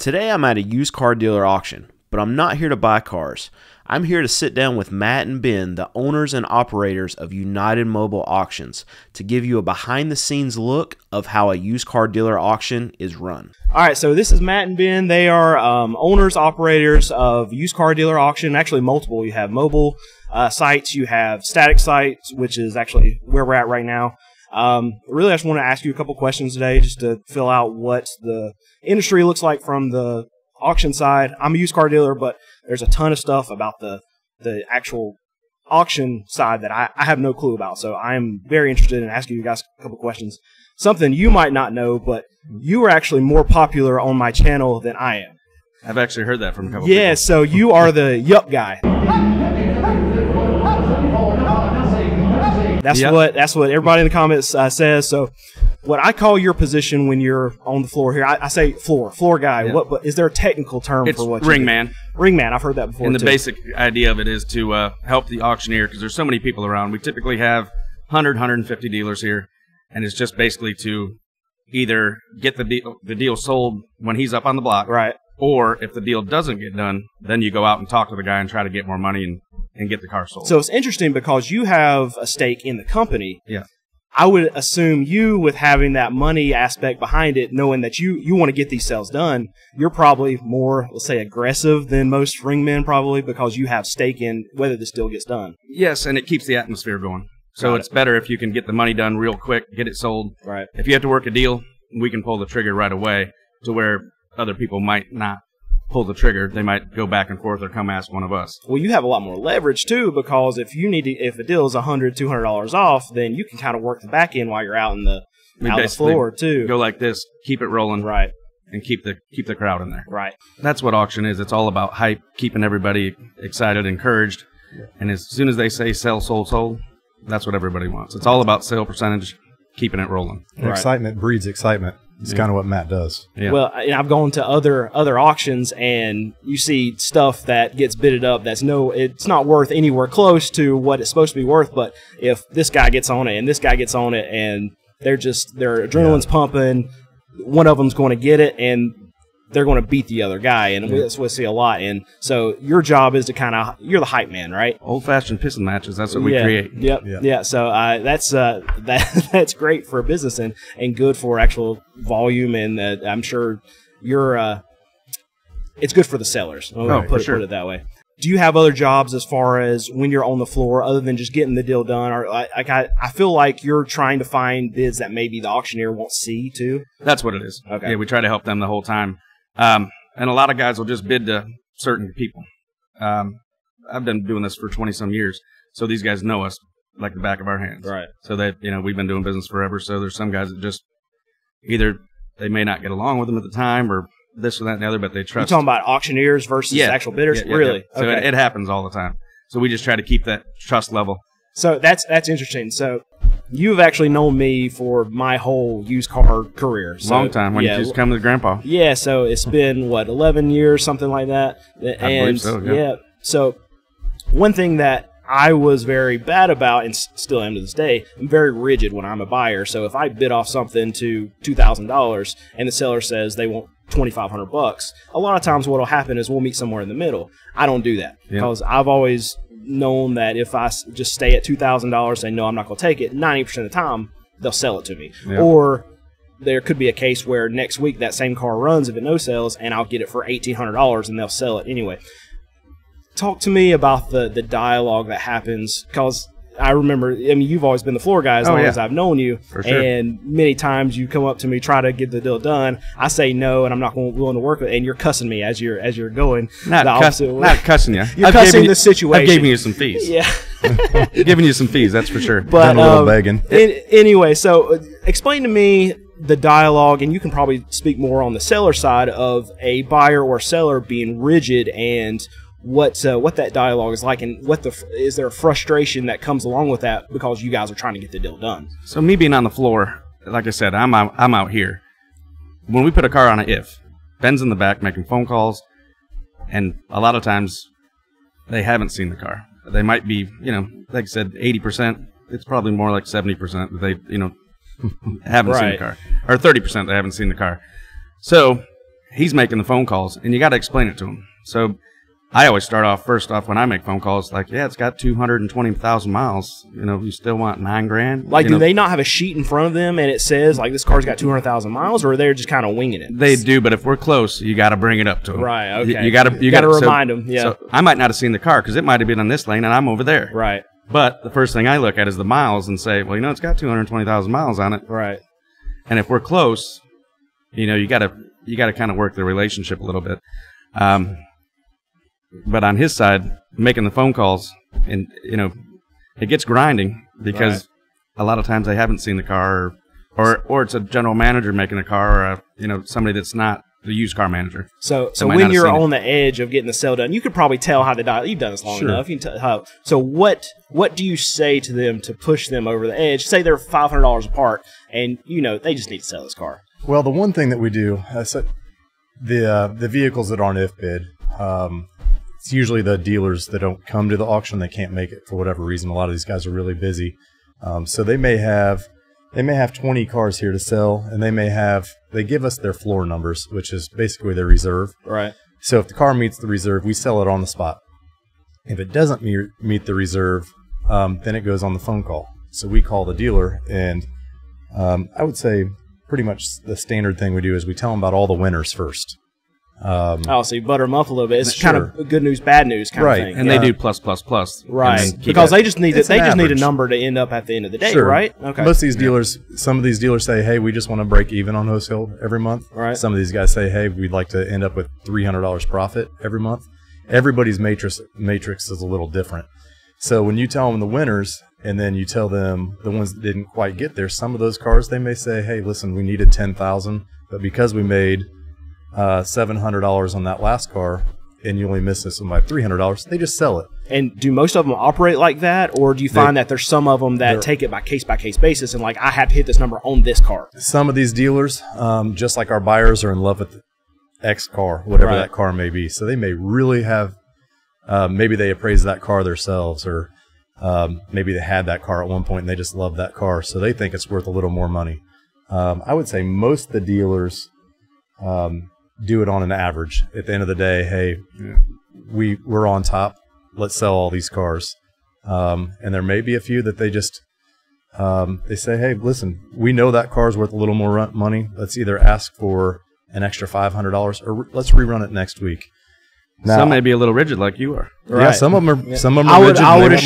Today I'm at a used car dealer auction, but I'm not here to buy cars. I'm here to sit down with Matt and Ben, the owners and operators of United Mobile Auctions, to give you a behind-the-scenes look of how a used car dealer auction is run. All right, so this is Matt and Ben. They are owners, operators of used car dealer auction. Actually, multiple. You have mobile sites, you have static sites, which is actually where we're at right now. Really, I just want to ask you a couple questions today just to fill out what the industry looks like from the auction side. I'm a used car dealer, but there's a ton of stuff about the actual auction side that I have no clue about. So I'm very interested in asking you guys a couple questions. Something you might not know, but you are actually more popular on my channel than I am. I've actually heard that from a couple people. Yeah, so you are the yup guy. That's what everybody in the comments says. So what I call your position when you're on the floor here, I say floor guy. Yeah. But is there a technical term for what? Ring man. Ring man. I've heard that before. And the basic idea of it is to help the auctioneer, because there's so many people around. We typically have 100, 150 dealers here, and it's just basically to either get the deal sold when he's up on the block, right? Or if the deal doesn't get done, then you go out and talk to the guy and try to get more money and get the car sold. So it's interesting because you have a stake in the company. Yeah. I would assume you, with having that money aspect behind it, knowing that you want to get these sales done, you're probably more, let's say, aggressive than most ringmen probably, because you have stake in whether this deal gets done. Yes, and it keeps the atmosphere going. So it's better if you can get the money done real quick, get it sold. Right. If you have to work a deal, we can pull the trigger right away, to where other people might not pull the trigger. They might go back and forth or come ask one of us. Well, you have a lot more leverage too, because if a deal is $100, $200 off, then you can kind of work the back end while you're out on the floor too. Go like this, keep it rolling, right, and keep the crowd in there. Right. That's what auction is. It's all about hype, keeping everybody excited, encouraged, and as soon as they say sell, sold, that's what everybody wants. It's all about sale percentage, keeping it rolling. Right. Excitement breeds excitement. It's kind of what Matt does. Yeah. Well, I've gone to other auctions, and you see stuff that gets bidded up that's it's not worth anywhere close to what it's supposed to be worth. But if this guy gets on it and this guy gets on it, and their adrenaline's pumping, one of them's going to get it, and they're going to beat the other guy, and that's what we see a lot. And so your job is to you're the hype man, right? Old-fashioned pissing matches. That's what we create. Yep. Yeah. So that's great for business and good for actual volume, and I'm sure it's good for the sellers. Put it that way. Do you have other jobs as far as when you're on the floor, other than just getting the deal done? Or I feel like you're trying to find bids that maybe the auctioneer won't see too. That's what it is. Okay. Yeah, we try to help them the whole time. And a lot of guys will just bid to certain people. I've been doing this for 20-some years, so these guys know us like the back of our hands. Right. So we've been doing business forever, so there's some guys that just either they may not get along with them at the time, or this or that and the other, but they trust. You're talking about auctioneers versus actual bidders? Yeah, really? Yeah. So it happens all the time. So we just try to keep that trust level. So that's interesting. So you've actually known me for my whole used car career. So, long time, when you just come with Grandpa. Yeah, so it's been, 11 years, something like that? I believe so, yeah. So one thing that I was very bad about, and still am to this day, I'm very rigid when I'm a buyer. So if I bid off something to $2,000 and the seller says they want $2,500, a lot of times what will happen is we'll meet somewhere in the middle. I don't do that because I've always known that if I just stay at $2,000, say no, I'm not going to take it, 90% of the time they'll sell it to me. Yeah. Or there could be a case where next week that same car runs if it no sells, and I'll get it for $1,800 and they'll sell it anyway. Talk to me about the dialogue that happens, because I remember, you've always been the floor guy as long as I've known you. For sure. And many times you come up to me, try to get the deal done. I say no, and I'm not willing to work with it, and you're cussing me as you're going. Not cussing you. You're cussing the situation. I've given you some fees. Yeah. Giving you some fees, that's for sure. But done a little begging. Anyway, so explain to me the dialogue, and you can probably speak more on the seller side of a buyer or seller being rigid, and what that dialogue is like, and is there a frustration that comes along with that because you guys are trying to get the deal done? So me being on the floor, like I said, I'm out here. When we put a car on an Ben's in the back making phone calls, and a lot of times they haven't seen the car. They might be, like I said, 80%. It's probably more like 70% that they, haven't seen the car, or 30% they haven't seen the car. So he's making the phone calls, and you got to explain it to him. So I always start off first off when I make phone calls, like, yeah, it's got 220,000 miles. You know, you still want $9,000. Like, you do know, they not have a sheet in front of them and it says like this car's got 200,000 miles, or they're just kind of winging it? They do, but if we're close, you got to bring it up to them. Right. Okay. You got to remind them. Yeah. So I might not have seen the car because it might have been on this lane and I'm over there. Right. But the first thing I look at is the miles and say, well, you know, it's got 220,000 miles on it. Right. And if we're close, you know, you got to kind of work the relationship a little bit. But on his side, making the phone calls, and you know, it gets grinding because a lot of times they haven't seen the car, or it's a general manager making the car, or you know, somebody that's not the used car manager. So might when not you're have seen on the edge of getting the sale done, you could probably tell how you've done this long Sure. enough. You can tell how. So what do you say to them to push them over the edge? Say they're $500 apart, and you know they just need to sell this car. Well, the one thing that we do, the vehicles that aren't if bid, it's usually the dealers that don't come to the auction. They can't make it for whatever reason. A lot of these guys are really busy, so they may have 20 cars here to sell, and they give us their floor numbers, which is basically their reserve. Right. So if the car meets the reserve, we sell it on the spot. If it doesn't meet the reserve, then it goes on the phone call. So we call the dealer, and I would say pretty much the standard thing we do is we tell them about all the winners first. So you butter them up a little bit. It's Sure. kind of good news, bad news kind Right. of thing. And Yeah. they do plus. Right, And then keep because it. they just need It's they an just need a average. number to end up at the end of the day, Sure. right? Okay. Most of these dealers, some of these dealers say, hey, we just want to break even on wholesale every month. Right. Some of these guys say, hey, we'd like to end up with $300 profit every month. Everybody's matrix is a little different. So when you tell them the winners and then you tell them the ones that didn't quite get there, some of those cars, they may say, hey, listen, we needed $10,000, but because we made $700 on that last car and you only missed this one by $300, they just sell it. And do most of them operate like that, or do you find that there's some of them that they're- take it by case basis and like I have to hit this number on this car? Some of these dealers, just like our buyers, are in love with X car, whatever Right. that car may be. So they may really have, maybe they appraised that car themselves, or maybe they had that car at one point and they just love that car, so they think it's worth a little more money. I would say most of the dealers do it on an average. At the end of the day, hey, we're on top. Let's sell all these cars. And there may be a few that they just they say, hey, listen, we know that car's worth a little more money. Let's either ask for an extra $500 or let's rerun it next week. Now, Some may be a little rigid, like you are. yeah, Right. some of them are. Some of them I are would rigid. I and would they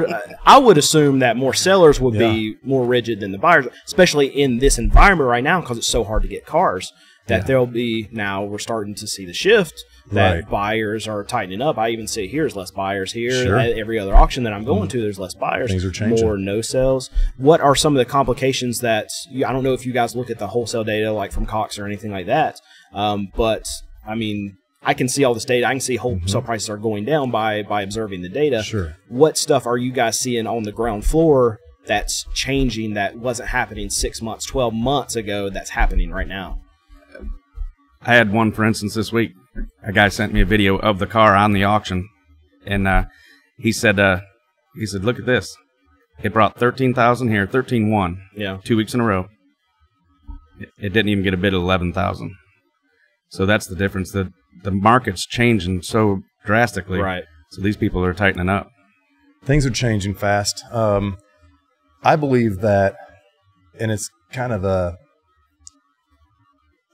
won't move. I would assume that more sellers would Yeah. be more rigid than the buyers, especially in this environment right now because it's so hard to get cars. That there'll be, now we're starting to see the shift that Right. buyers are tightening up. I even see here there's less buyers here. Sure. At every other auction that I'm going to, there's less buyers. Things are changing. More no sales. What are some of the complications that I don't know if you guys look at the wholesale data like from Cox or anything like that, but I mean, I can see all this data. I can see wholesale prices are going down by observing the data. Sure. What stuff are you guys seeing on the ground floor that's changing that wasn't happening 6 months, 12 months ago that's happening right now? I had one, for instance, this week. A guy sent me a video of the car on the auction, and he said, "Look at this. It brought 13,000 here, 13,100, Yeah. 2 weeks in a row. It didn't even get a bid of 11,000. So that's the difference. The market's changing so drastically. Right. So these people are tightening up. Things are changing fast. I believe that, and it's kind of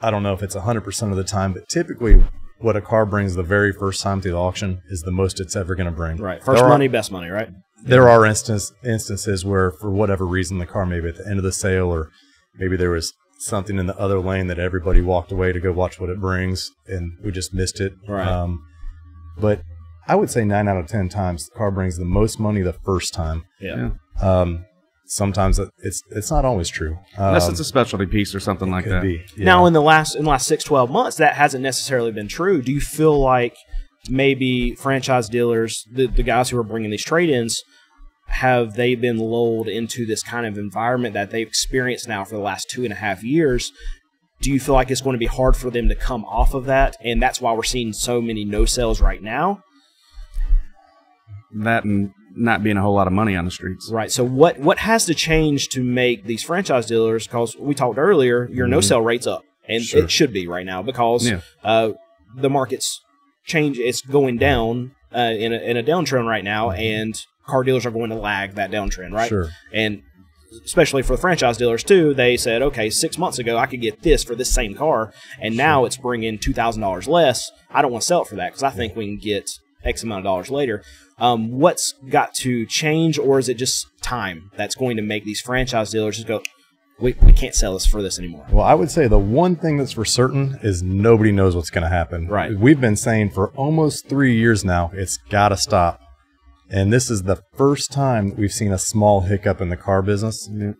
I don't know if it's 100% of the time, but typically what a car brings the very first time to the auction is the most it's ever going to bring. Right. First There are- money, best money, right? There are instances where, for whatever reason, the car may be at the end of the sale, or maybe there was something in the other lane that everybody walked away to go watch what it brings, and we just missed it. Right. But I would say 9 out of 10 times the car brings the most money the first time. Yeah. Sometimes it's not always true. Unless it's a specialty piece or something like could that. be. Yeah. Now, in the last 6, 12 months, that hasn't necessarily been true. Do you feel like maybe franchise dealers, the guys who are bringing these trade-ins, have they been lulled into this kind of environment that they've experienced now for the last 2.5 years? Do you feel like it's going to be hard for them to come off of that, and that's why we're seeing so many no sales right now? That and not being a whole lot of money on the streets. Right. So what has to change to make these franchise dealers, because we talked earlier, your no-sale rate's up. and Sure. it should be right now because the market's change. It's going down in a downtrend right now, and car dealers are going to lag that downtrend, right? Sure. And especially for the franchise dealers too, they said, okay, 6 months ago I could get this for this same car, and now it's bringing $2,000 less. I don't want to sell it for that because I think we can get X amount of dollars later. What's got to change, or is it just time that's going to make these franchise dealers just go, we can't sell this for this anymore? Well, I would say the one thing that's for certain is nobody knows what's going to happen. Right. We've been saying for almost 3 years now, it's got to stop. And this is the first time that we've seen a small hiccup in the car business. And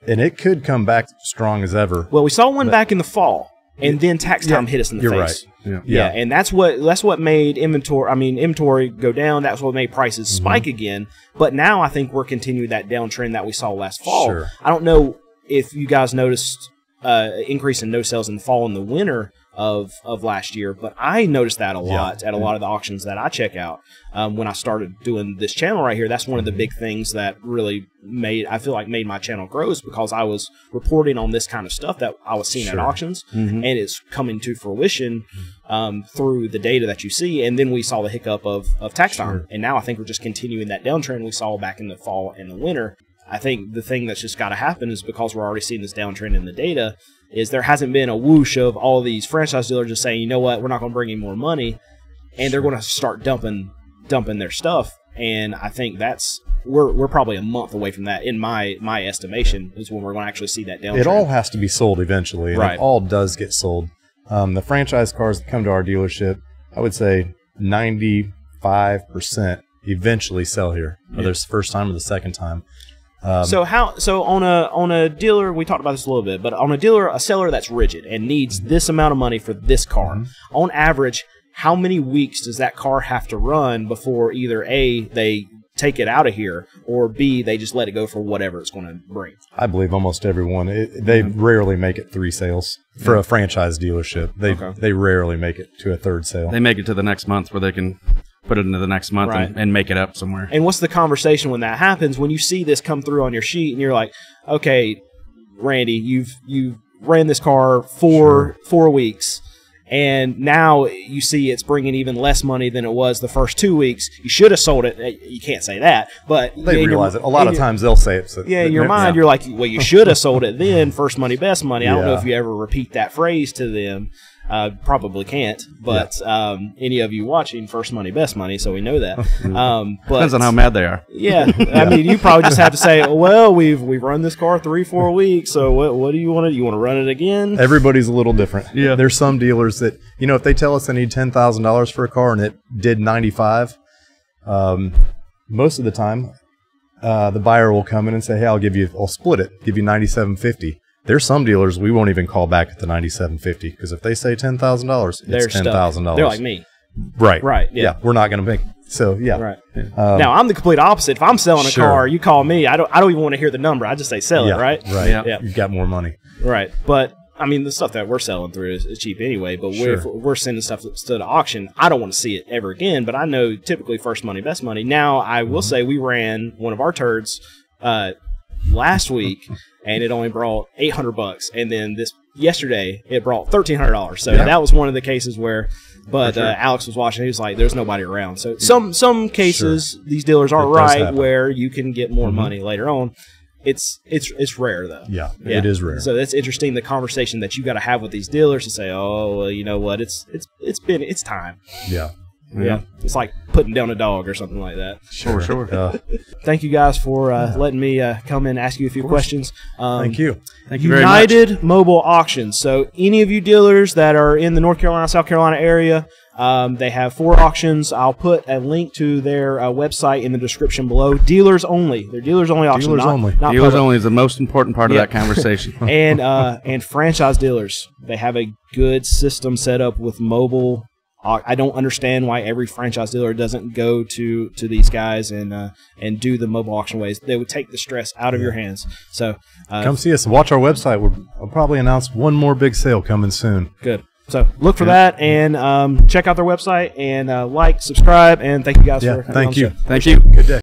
it could come back strong as ever. Well, we saw one back in the fall, and then tax time hit us in the You're face. right. Yeah, and that's what made inventory go down. That's what made prices spike again. But now I think we're continuing that downtrend that we saw last fall. Sure. I don't know if you guys noticed increase in no sales in the fall and the winter of last year, but I noticed that a lot at a lot of the auctions that I check out. When I started doing this channel right here, that's one of the big things that really made my channel grow, is because I was reporting on this kind of stuff that I was seeing at auctions, and it's coming to fruition through the data that you see. And then we saw the hiccup of tax time, and now I think we're just continuing that downtrend we saw back in the fall and the winter. I think the thing that's just got to happen is, because we're already seeing this downtrend in the data, is there hasn't been a whoosh of all these franchise dealers just saying, you know what, we're not going to bring in more money, and they're going to start dumping their stuff. And I think we're probably a month away from that, in my estimation, is when we're going to actually see that downtrend. It all has to be sold eventually, and it all does get sold. The franchise cars that come to our dealership, I would say 95% eventually sell here, whether it's the first time or the second time. So on a dealer, we talked about this a little bit, but on a seller that's rigid and needs this amount of money for this car, on average, how many weeks does that car have to run before either A, they take it out of here, or B, they just let it go for whatever it's going to bring? I believe almost everyone. They rarely make it 3 sales for a franchise dealership. They rarely make it to a 3rd sale. They make it to the next month where they can put it into the next month and make it up somewhere. And what's the conversation when that happens? When you see this come through on your sheet and you're like, okay, Randy, you've ran this car for 4 weeks, and now you see it's bringing even less money than it was the first 2 weeks. You should have sold it. You can't say that, but they realize it. A lot of times they'll say it. So in your mind, you're like, well, you should have sold it then. First money, best money. I don't know if you ever repeat that phrase to them. Probably can't, but any of you watching, first money, best money, so we know that. But depends on how mad they are. Yeah, I mean, you probably just have to say, well, we've run this car 3-4 weeks, so what do you want to do? You want to run it again? Everybody's a little different. Yeah, there's some dealers that, if they tell us they need $10,000 for a car and it did 95, most of the time, the buyer will come in and say, hey, I'll split it, give you $97.50. There's some dealers we won't even call back at the $97.50, because if they say $10,000, it's $10,000. They're like me. Right. Yeah. We're not going to make. So Right. Now I'm the complete opposite. If I'm selling a car, you call me. I don't even want to hear the number. I just say sell it. Right. Right. Yeah. You've got more money. Right. But I mean, the stuff that we're selling through is cheap anyway. But if we're sending stuff to the auction, I don't want to see it ever again. But I know typically first money, best money. Now I will say we ran one of our turds last week, and it only brought $800, and then yesterday it brought $1,300. So that was one of the cases where, Alex was watching. He was like, "There's nobody around." So some cases these dealers are right where you can get more money later on. It's rare though. Yeah, it is rare. So that's interesting. The conversation that you got to have with these dealers to say, "Oh, well, you know what? It's time." Yeah. Yeah, it's like putting down a dog or something like that. Sure. Thank you guys for letting me come in and ask you a few questions. Thank you. Thank you very much. United Mobile Auctions. So any of you dealers that are in the North Carolina, South Carolina area, they have 4 auctions. I'll put a link to their website in the description below. Dealers only. They're dealers only auctions. Dealers only. Not dealers public. only is the most important part of that conversation. And franchise dealers. They have a good system set up with mobile. I don't understand why every franchise dealer doesn't go to these guys and do the mobile auction ways. They would take the stress out of your hands. So come see us. Watch our website. We'll probably announce one more big sale coming soon. Good. So look for that, and check out their website, and like, subscribe, and thank you guys for having me on the show. Thank you. Good day.